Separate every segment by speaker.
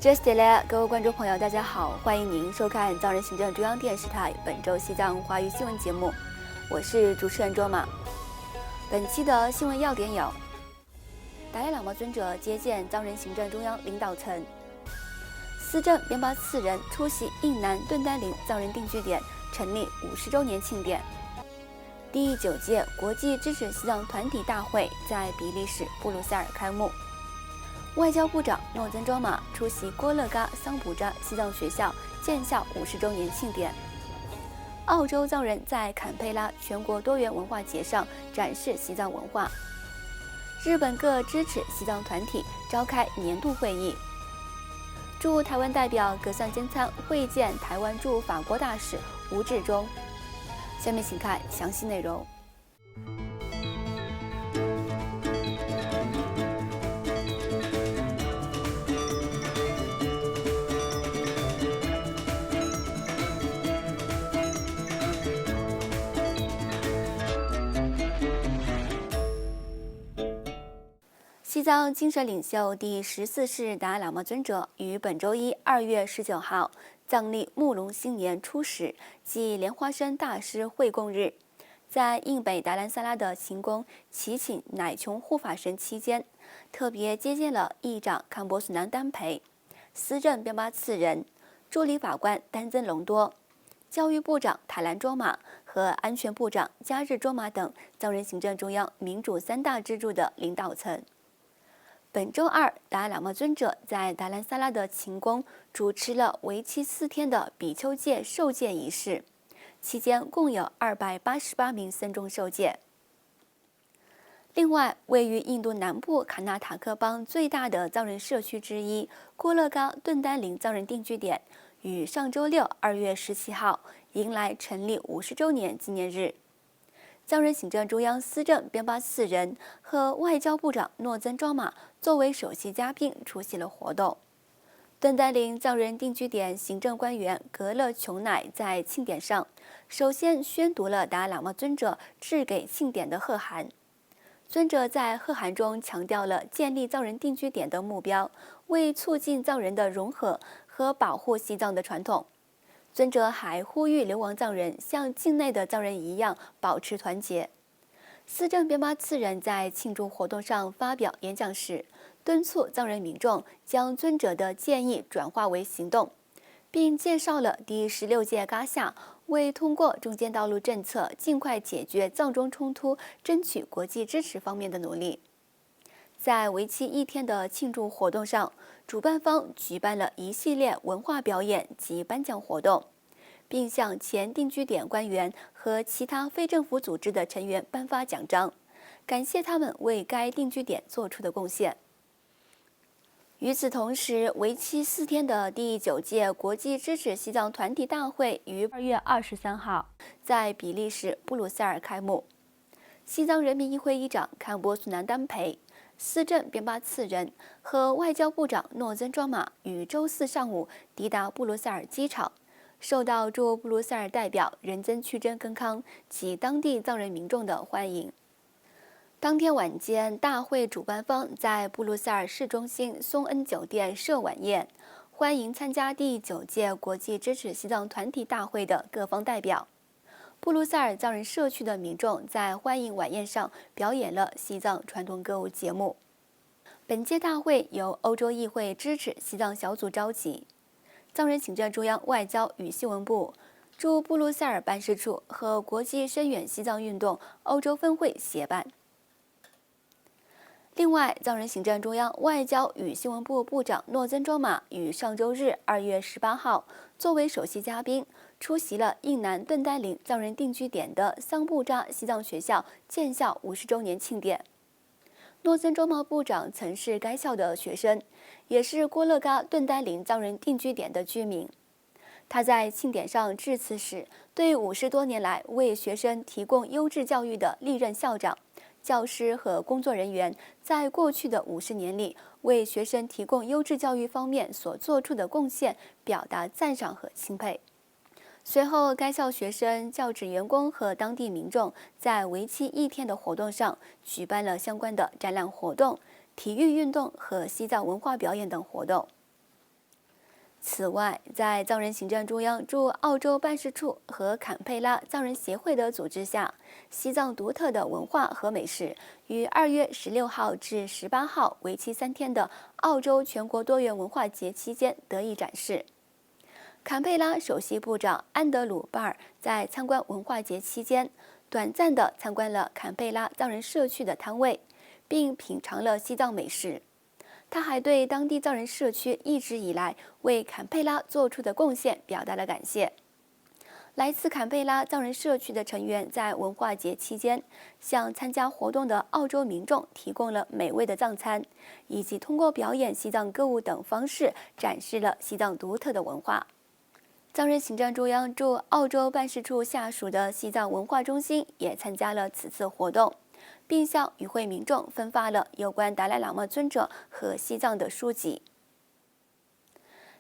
Speaker 1: Just 来，各位观众朋友，大家好，欢迎您收看藏人行政中央电视台本周西藏华语新闻节目，我是主持人卓玛。本期的新闻要点有：达赖喇嘛尊者接见藏人行政中央领导层；司政边巴次仁出席印南顿丹林藏人定居点成立50周年庆典；第9届国际支持西藏团体大会在比利时布鲁塞尔开幕。外交部长诺增庄玛出席郭勒嘎桑普扎西藏学校建校50周年庆典。澳洲藏人在坎佩拉全国多元文化节上展示西藏文化。日本各支持西藏团体召开年度会议。驻台湾代表葛桑坚参会见台湾驻法国大使吴志忠。下面请看详细内容。西藏精神领袖第14世达赖喇嘛尊者于本周一2月19号藏历木龙新年初10即莲花生大师会供日，在印北达兰萨拉的行宫祈请乃琼护法神期间，特别接见了议长康波苏南丹培、司政边巴次仁、助理法官丹增隆多、教育部长塔兰卓玛和安全部长加日卓玛等藏人行政中央民主3大支柱的领导层。本周二，达赖喇嘛尊者在达兰萨拉的勤宫主持了为期4天的比丘戒受戒仪式，期间共有288名僧众受戒。另外，位于印度南部卡纳塔克邦最大的藏人社区之一郭勒嘎顿丹林藏人定居点，于上周六2月17号迎来成立50周年纪念日。藏人行政中央司政边巴次仁和外交部长诺增庄玛作为首席嘉宾出席了活动。顿丹林藏人定居点行政官员格勒琼乃在庆典上首先宣读了达赖喇嘛尊者致给庆典的贺函。尊者在贺函中强调了建立藏人定居点的目标，为促进藏人的融合和保护西藏的传统。尊者还呼吁流亡藏人像境内的藏人一样保持团结。司政边巴次仁在庆祝活动上发表演讲时，敦促藏人民众将尊者的建议转化为行动，并介绍了第16届噶夏为通过中间道路政策尽快解决藏中冲突、争取国际支持方面的努力。在为期1天的庆祝活动上，主办方举办了一系列文化表演及颁奖活动，并向前定居点官员和其他非政府组织的成员颁发奖章，感谢他们为该定居点做出的贡献。与此同时，为期4天的第9届国际支持西藏团体大会于2月23号在比利时布鲁塞尔开幕。西藏人民议会议长康波苏南丹培、司政边巴次仁和外交部长诺增庄玛于周4上午抵达布鲁塞尔机场，受到驻布鲁塞尔代表仁增屈真根康及当地藏人民众的欢迎。当天晚间，大会主办方在布鲁塞尔市中心松恩酒店设晚宴，欢迎参加第9届国际支持西藏团体大会的各方代表。布鲁塞尔藏人社区的民众在欢迎晚宴上表演了西藏传统歌舞节目。本届大会由欧洲议会支持西藏小组召集，藏人行政中央外交与新闻部驻布鲁塞尔办事处和国际深远西藏运动欧洲分会协办。另外，藏人行政中央外交与新闻部部长诺增庄玛于上周日2月18号作为首席嘉宾出席了印南顿丹林藏人定居点的桑布扎西藏学校建校50周年庆典。诺增庄玛部长曾是该校的学生，也是郭勒嘎顿丹林藏人定居点的居民。他在庆典上致辞时，对50多年来为学生提供优质教育的历任校长、教师和工作人员在过去的50年里为学生提供优质教育方面所做出的贡献表达赞赏和钦佩。随后，该校学生、教职员工和当地民众在为期1天的活动上举办了相关的展览活动、体育运动和西藏文化表演等活动。此外，在藏人行政中央驻澳洲办事处和坎佩拉藏人协会的组织下，西藏独特的文化和美食于2月16号至18号为期3天的澳洲全国多元文化节期间得以展示。坎佩拉首席部长安德鲁·巴尔在参观文化节期间，短暂地参观了坎佩拉藏人社区的摊位，并品尝了西藏美食。他还对当地藏人社区一直以来为坎佩拉做出的贡献表达了感谢。来自坎佩拉藏人社区的成员在文化节期间，向参加活动的澳洲民众提供了美味的藏餐，以及通过表演西藏歌舞等方式展示了西藏独特的文化。藏人行政中央驻澳洲办事处下属的西藏文化中心也参加了此次活动，并向与会民众分发了有关达赖喇嘛尊者和西藏的书籍。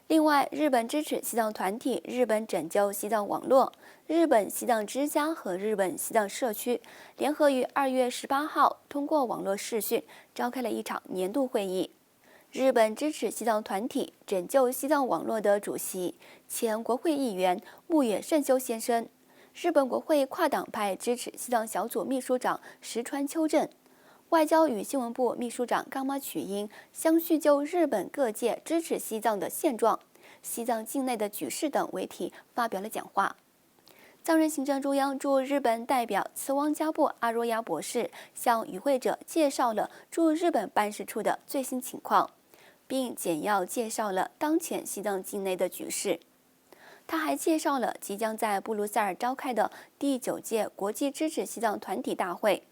Speaker 1: 另外，日本支持西藏团体日本拯救西藏网络、日本西藏之家和日本西藏社区联合于2月18号通过网络视讯召开了一场年度会议。日本支持西藏团体拯救西藏网络的主席、前国会议员牧野胜修先生，日本国会跨党派支持西藏小组秘书长石川秋正，外交与新闻部秘书长冈马取英相续就日本各界支持西藏的现状、西藏境内的局势等为题发表了讲话。藏人行政中央驻日本代表慈汪加布阿若亚博士向与会者介绍了驻日本办事处的最新情况，并简要介绍了当前西藏境内的局势。他还介绍了即将在布鲁塞尔召开的第9届国际支持西藏团体大会，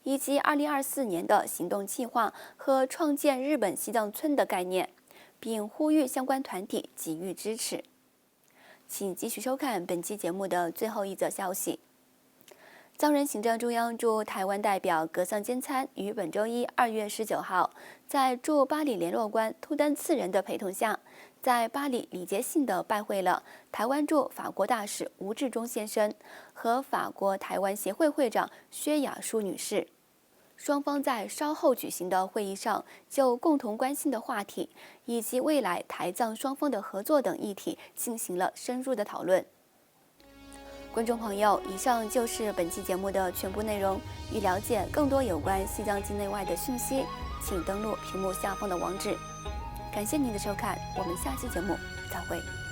Speaker 1: 以及2024年的行动计划和创建日本西藏村的概念，并呼吁相关团体给予支持。请继续收看本期节目的最后一则消息。藏人行政中央驻台湾代表格桑坚参于本周一2月19号，在驻巴黎联络官突登次人的陪同下，在巴黎礼节性地拜会了台湾驻法国大使吴志忠先生和法国台湾协会会长薛雅淑女士。双方在稍后举行的会议上，就共同关心的话题以及未来台藏双方的合作等议题进行了深入的讨论。观众朋友，以上就是本期节目的全部内容。欲了解更多有关西藏境内外的讯息，请登录屏幕下方的网址。感谢您的收看，我们下期节目再会。